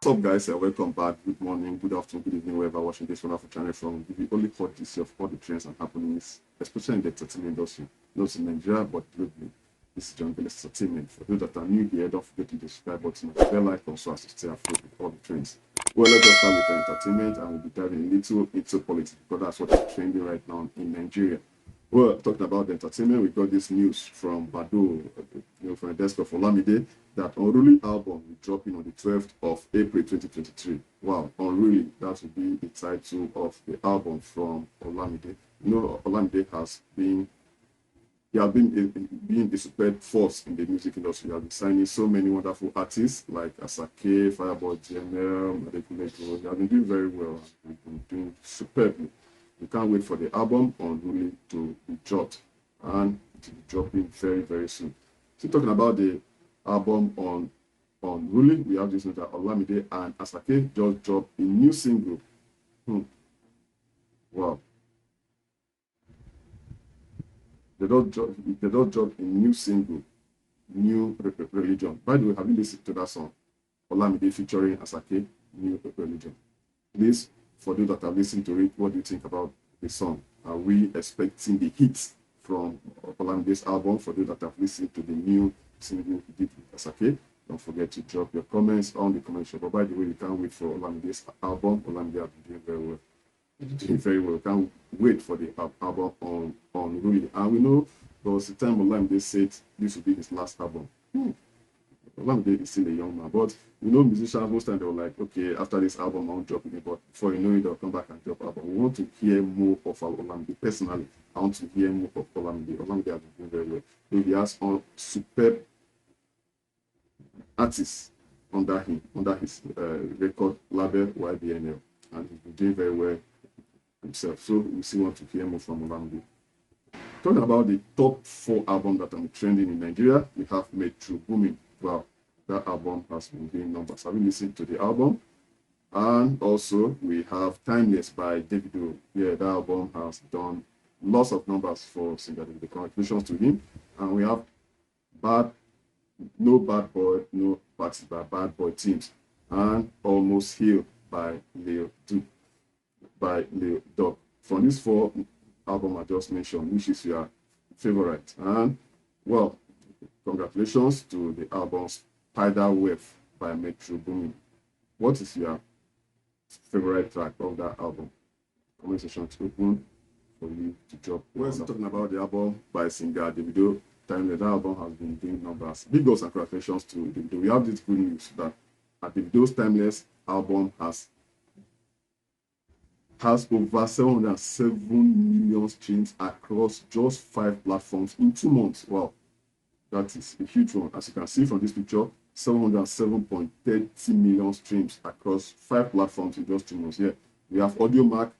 What's up, guys? Welcome back. Good morning, good afternoon, good evening, wherever watching this wonderful channel from. We only hot this year of all the trends and happenings, especially in the entertainment industry, not in Nigeria but globally. This is John Village Entertainment. For those that are new here, don't forget to hit the subscribe button and the bell icon so as to stay afloat with all the trends. Well, let's just start with the entertainment and we'll be diving a little into politics because that's what is trending right now in Nigeria. Well, talking about the entertainment, we got this news from Bado, from the desk of Olamide, that Unruly album will drop in on the 12th of April 2023. Wow, Unruly, that will be the title of the album from Olamide. Olamide has been being a super force in the music industry. He has been signing so many wonderful artists like Asake, Fireboy, GML, Madekulejo. He has been doing very well. He's been doing superbly. We can't wait for the album Unruly to be dropped, and it will be dropping very, very soon. So talking about the album on Unruly, we have this note that Olamide and Asake just dropped a new single. Wow. They don't drop a new single, New Religion. By the way, have you listened to that song? Olamide featuring Asake, New Religion. Please, for those that have listened to it, what do you think about the song? Are we expecting the hits from Olamide's album? For those that have listened to the new single he did with Asake, don't forget to drop your comments on the comment section. But by the way, you can't wait for Olamide's album. Olamide has been doing very well. Doing very well. Can't wait for the album on Unruly. And we know there was a time Olamide said this would be his last album. Olamide is still a young man, but musicians most times they were like, okay, after this album I won't drop it, but before you know it, they'll come back and drop album. We want to hear more of Olamide. Personally, I want to hear more of Olamide. Olamide has been doing very well. He has superb artists under his record label YBNL, and he's been doing very well himself. So we still want to hear more from Olamide. Talking about the top 4 albums that are trending in Nigeria, we have Metro Booming. Wow, that album has been doing numbers. Have you listened to the album? And also we have Timeless by Davido. Yeah, that album has done lots of numbers for singer Davido. Congratulations to him. And we have No Bad Boy, No Party by Bad Boy Teams, and Almost Healed by Lil Dog. From these 4 albums I just mentioned, which is your favorite? And well, congratulations to the album Spider Web by Metro Boomin. What is your favorite track of that album? Comment section is open for you to drop. We're talking about the album by singer Davido. Timeless. That album has been doing numbers. Big ups and congratulations to Davido. We have this good news that Davido's Timeless album has over 707 million streams across just 5 platforms in 2 months. Wow, that is a huge one. As you can see from this picture, 707.30 million streams across 5 platforms in just 2 months. Yeah, we have Audiomack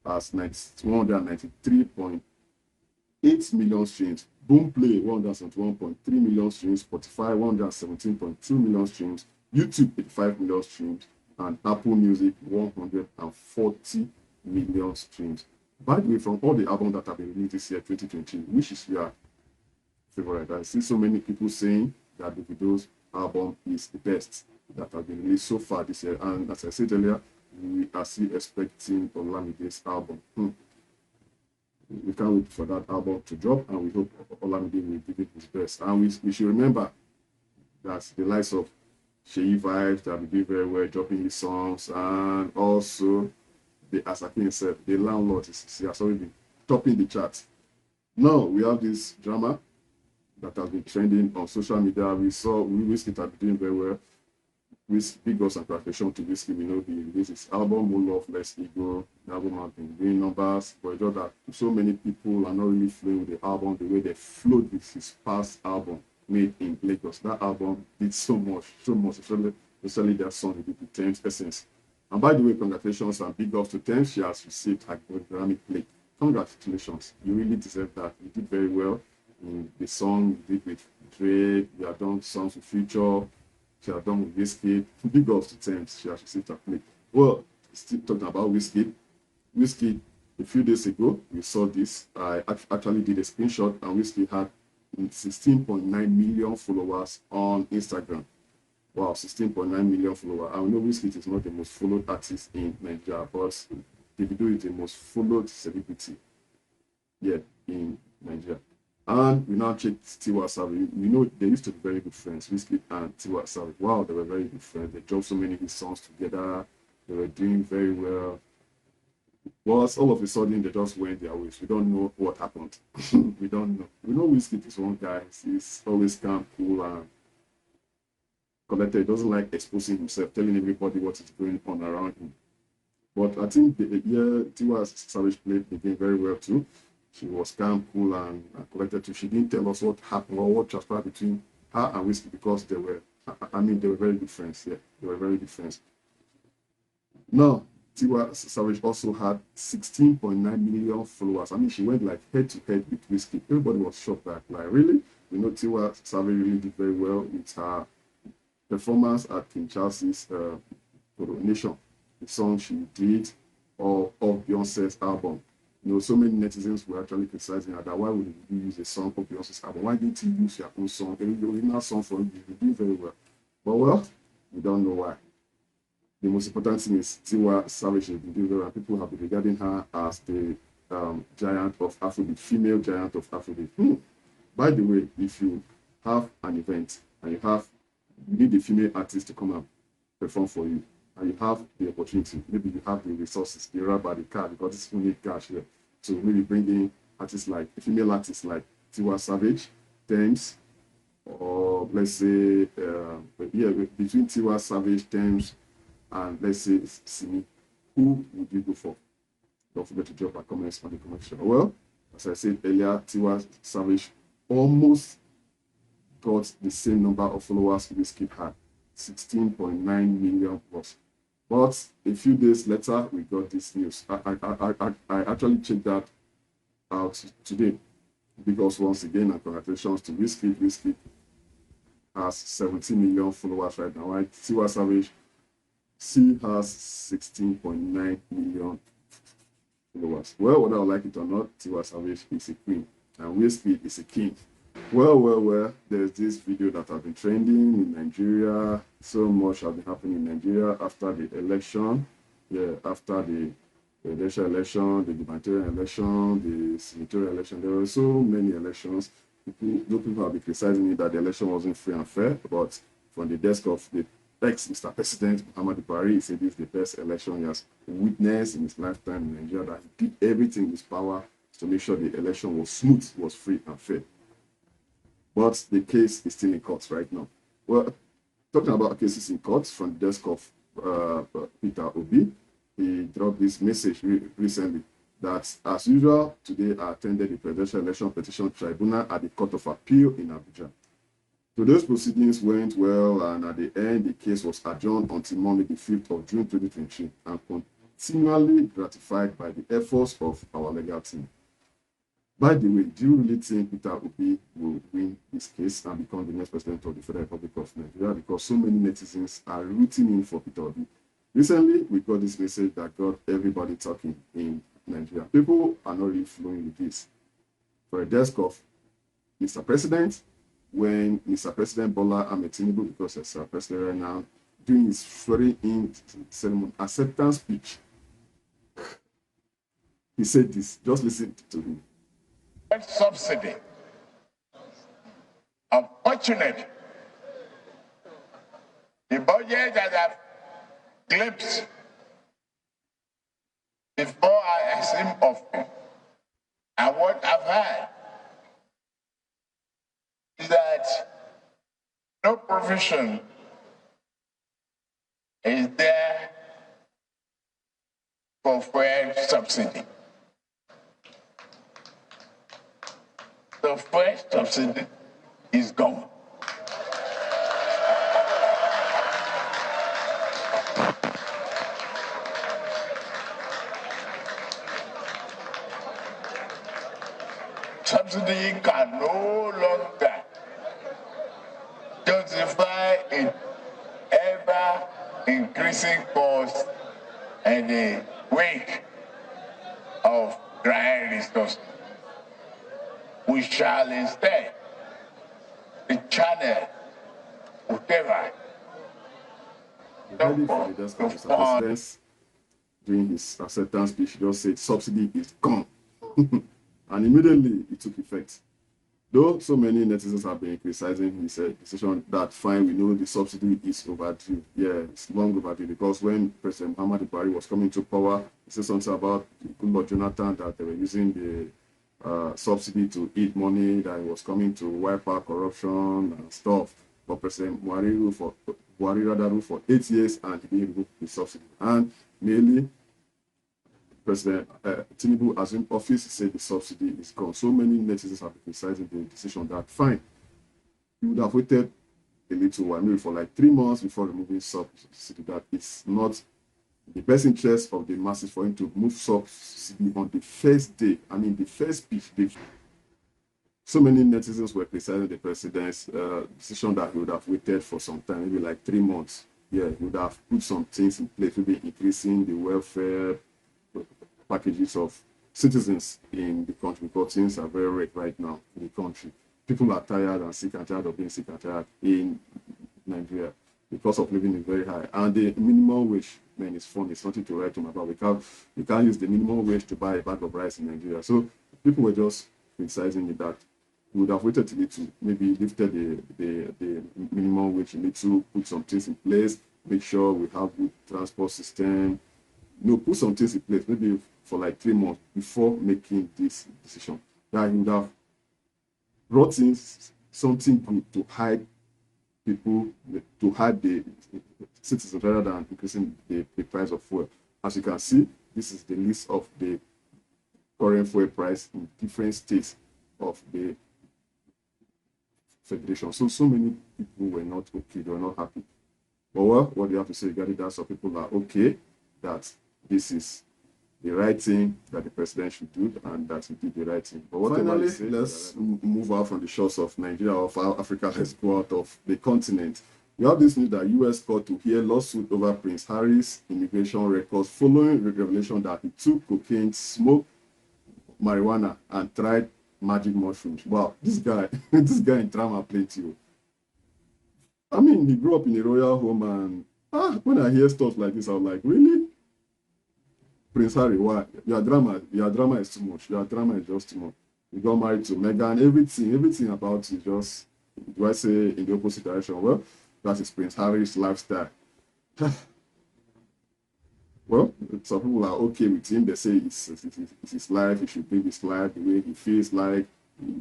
as 193.8 million streams, Boomplay 171.3 million streams, Spotify 117.2 million streams, YouTube 85 million streams, and Apple Music 140 million streams. By the way, from all the albums that have been released this year, 2020, which is your favorite? I see so many people saying that Davido's album is the best that has been released so far this year. And as I said earlier, we are still expecting Olamide's album. We can't wait for that album to drop, and we hope Olamide will give it his best. And we should remember that the likes of Sheyi Vibes that will do very well dropping his songs, and also the Asake himself, the landlord, he has already been topping the charts. Now we have this drama that has been trending on social media. We saw Wizkid has been doing very well. With big ups and congratulations to Wizkid. We know he released his album More Love Less Ego. The album has been doing numbers, but it's just that so many people are not really flowing with the album the way they flowed with his past album made in Lagos. That album did so much, especially their song he did with Thames Essence. And by the way, congratulations and big ups to Thames. She has received a Grammy plate. Congratulations, you really deserve that. You did very well in the song you did with Dre. You have done songs with Future. She has done with Wizkid. Big ups to Thames. She has received a plate. Well, still talking about Wizkid. Wizkid, a few days ago, we saw this. I actually did a screenshot, and Wizkid had 16.9 million followers on Instagram. Wow, 16.9 million followers. I know Wizkid is not the most followed artist in Nigeria, but Davido is the most followed celebrity yet in Nigeria. And we now check Tiwa Savage. We know they used to be very good friends, Wizkid and Tiwa Savage. Wow, they were very good friends. They dropped so many hit songs together. They were doing very well. But all of a sudden, they just went their ways. We don't know what happened. We don't know. We know Wizkid is one guy. He's always calm, cool, and collected. He doesn't like exposing himself, telling everybody what is going on around him. But I think the year Tiwa Savage played the game very well too. She was calm, cool, and collected too. She didn't tell us what happened or what transpired between her and Wizkid because they were, I mean, they were very good friends. Yeah, they were very good friends. Now, Tiwa Savage also had 16.9 million followers. I mean, she went like head to head with Wizkid. Everybody was shocked that, like, really? You know, Tiwa Savage really did very well with her performance at King Charles's coronation, the song she did of Beyonce's album. You know, so many netizens were actually criticizing her that why would you use a song of Beyonce's album? Why didn't you use your own song? The original song for you, you did very well. But well, we don't know why. The most important thing is Tiwa Savage has been doing very well. People have been regarding her as the giant of Afrobeat, female giant of Afrobeat. By the way, if you have an event and you need a female artist to come and perform for you, and you have the opportunity, maybe you have the resources, the rubber, the car, because it's only cash here, to maybe bring in artists like female artists like Tiwa Savage, Thames, or let's say, yeah, between Tiwa Savage, Thames, and let's say Simi, who would you go for? Don't forget to drop a comment on the comment section. Well, as I said earlier, Tiwa Savage almost got the same number of followers Wizkid had, 16.9 million plus. But a few days later, we got this news. I actually checked that out today because once again, and congratulations to Wizkid. Wizkid has 17 million followers right now. Right? Tiwa Savage, she has 16.9 million followers. Well, whether I like it or not, Tiwa Savage is a queen and Wizkid is a king. Well, there's this video that has been trending in Nigeria. So much has been happening in Nigeria after the election. Yeah, after the presidential election, the gubernatorial election, the senatorial election. There were so many elections. People have been criticizing me that the election wasn't free and fair, but from the desk of the ex-Mr. President, Muhammadu Buhari, he said this is the best election he has witnessed in his lifetime in Nigeria, that he did everything in his power to make sure the election was smooth, was free and fair. But the case is still in court right now. Well, talking about cases in court, from the desk of Peter Obi, he dropped this message recently that, as usual, today I attended the Presidential Election Petition Tribunal at the Court of Appeal in Abuja. So those proceedings went well, and at the end, the case was adjourned until Monday, the 5th of June 2023, and continually ratified by the efforts of our legal team. By the way, do you really think Peter Obi will win this case and become the next president of the Federal Republic of Nigeria? Because so many netizens are rooting in for Peter Obi. Recently, we got this message that got everybody talking in Nigeria. People are not really flowing with this. For a desk of Mr. President, when Mr. President Bola Ahmed Tinubu, because he's president right now, doing his swearing-in ceremony acceptance speech, he said this. Just listen to him. Subsidy. Unfortunate. The budget that I've glimpsed before I assume office and what I've heard is that no provision is there for fuel subsidy. The first subsidy is gone. Subsidy can no longer justify an ever increasing cost in the wake of dry resources. We shall instead channel whatever We heard it from the desk of Mr. President during his acceptance speech. He just said subsidy is gone. And immediately it took effect. Though so many netizens have been criticizing his decision that fine, we know the subsidy is overdue. Yeah, it's long overdue because when President Muhammadu Buhari was coming to power, he said something about Goodluck Jonathan that they were using the subsidy to eat money, that it was coming to wipe out corruption and stuff. But President Buhari rather ruled for 8 years and he didn't remove the subsidy. And mainly President Tinubu assumed office, he said the subsidy is gone. So many netizens have been criticizing the decision that fine, you would have waited a little while, maybe for like 3 months before removing subsidy. That it's not the best interest of the masses for him to move subsidy on the first day. I mean, the first speech. So many netizens were criticizing the president's decision that he would have waited for some time, maybe like 3 months. Yeah, he would have put some things in place, maybe increasing the welfare packages of citizens in the country, because things are very rare right now in the country. People are tired and sick and tired of being sick and tired in Nigeria because of living is very high. And the minimum wage, man, is fun. It's nothing to write home about. We can't use the minimum wage to buy a bag of rice in Nigeria. So people were just criticizing it that we would have waited till to maybe lifted the minimum wage a little, put some things in place, make sure we have good transport system, put some things in place, maybe for like 3 months before making this decision. That he would have brought in something good to hide people, to hide the citizens rather than increasing the price of fuel. As you can see, this is the list of the current fuel price in different states of the federation. So many people were not okay, they were not happy. But well, what do you have to say regarding that? Some people are okay that this is the right thing that the president should do and that he did the right thing. But finally, let's move out from the shores of Nigeria or of Africa. Let's go out of the continent. We have this news that U.S. court to hear lawsuit over Prince Harry's immigration records following revelation that he took cocaine, smoked marijuana, and tried magic mushrooms. Wow, this guy, this guy in drama plenty. I mean, he grew up in a royal home, and when I hear stuff like this, I'm like, really? Prince Harry, why? Your drama is too much. Your drama is just too much. You got married to Meghan, everything about you just, do I say in the opposite direction? Well, that is Prince Harry's lifestyle. Well, some people are okay with him. They say it's his life. He should live his life the way he feels like.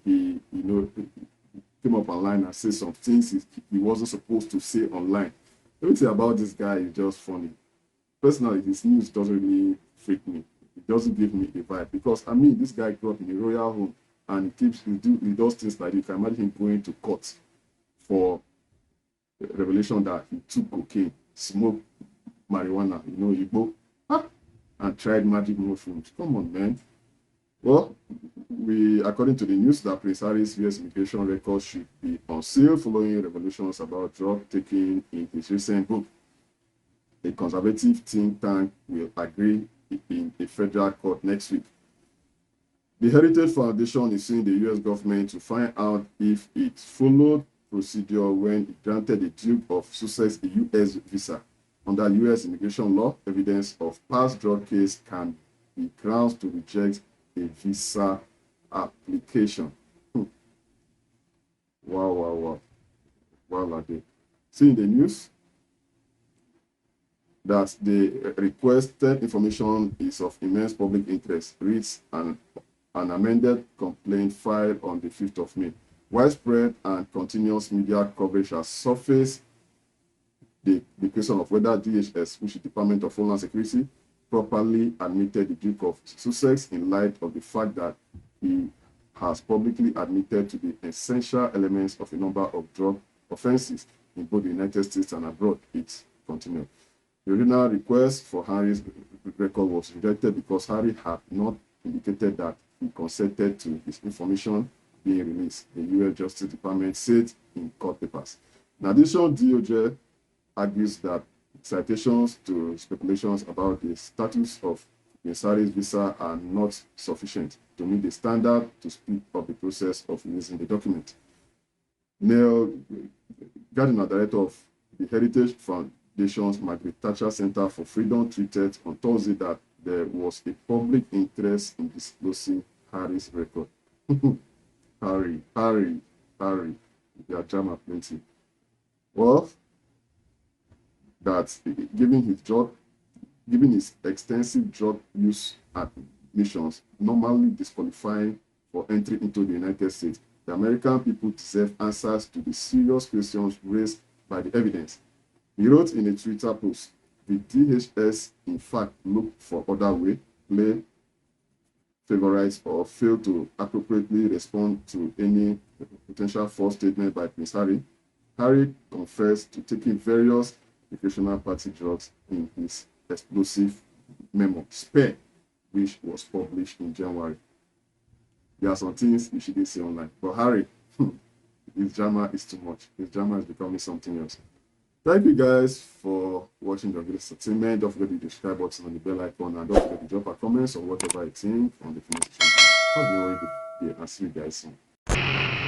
He came up online and said some things he wasn't supposed to say online. Everything about this guy is just funny. Personally, his news doesn't really freak me. It doesn't give me a vibe because I mean, this guy grew up in a royal home and he does things like you can imagine him going to court for revelation that he took cocaine, smoked marijuana, Igbo, and tried magic mushrooms. Come on, man. Well, according to the news, that Prince Harry's US immigration records should be on sale following revelations about drug taking in his recent book. A conservative think tank will agree in a federal court next week. The Heritage Foundation is suing the U.S. government to find out if it followed procedure when it granted the Duke of Sussex a U.S. visa. Under U.S. immigration law, evidence of past drug case can be grounds to reject a visa application. Wow. Are they? See in the news that the requested information is of immense public interest, reads an amended complaint filed on the 5th of May. Widespread and continuous media coverage has surfaced the question of whether DHS, which is Department of Homeland Security, properly admitted the Duke of Sussex in light of the fact that he has publicly admitted to the essential elements of a number of drug offenses in both the United States and abroad. It continued. The original request for Harry's record was rejected because Harry had not indicated that he consented to his information being released, the U.S. Justice Department said in court papers. In addition, DOJ argues that citations to speculations about the status of Prince Harry's visa are not sufficient to meet the standard to speed up the process of releasing the document. Neil Gardiner, director of the Heritage Nations Margaret Thatcher Center for Freedom tweeted on Thursday that there was a public interest in disclosing Harry's record. Harry, their drama plenty. Well, that given his extensive drug use admissions, normally disqualifying for entry into the United States, the American people deserve answers to the serious questions raised by the evidence. He wrote in a Twitter post, the DHS in fact looked for other way, play favorites, or fail to appropriately respond to any potential false statement by Prince Harry. Harry confessed to taking various recreational party drugs in his explosive memo, Spare, which was published in January. There are some things you shouldn't see online. But Harry, his drama is too much. His drama is becoming something else. Thank you guys for watching the video entertainment. Don't forget to hit the subscribe button and the bell icon, and don't forget to drop a comment or whatever you think on the comment section. Have a very good day and see you guys soon.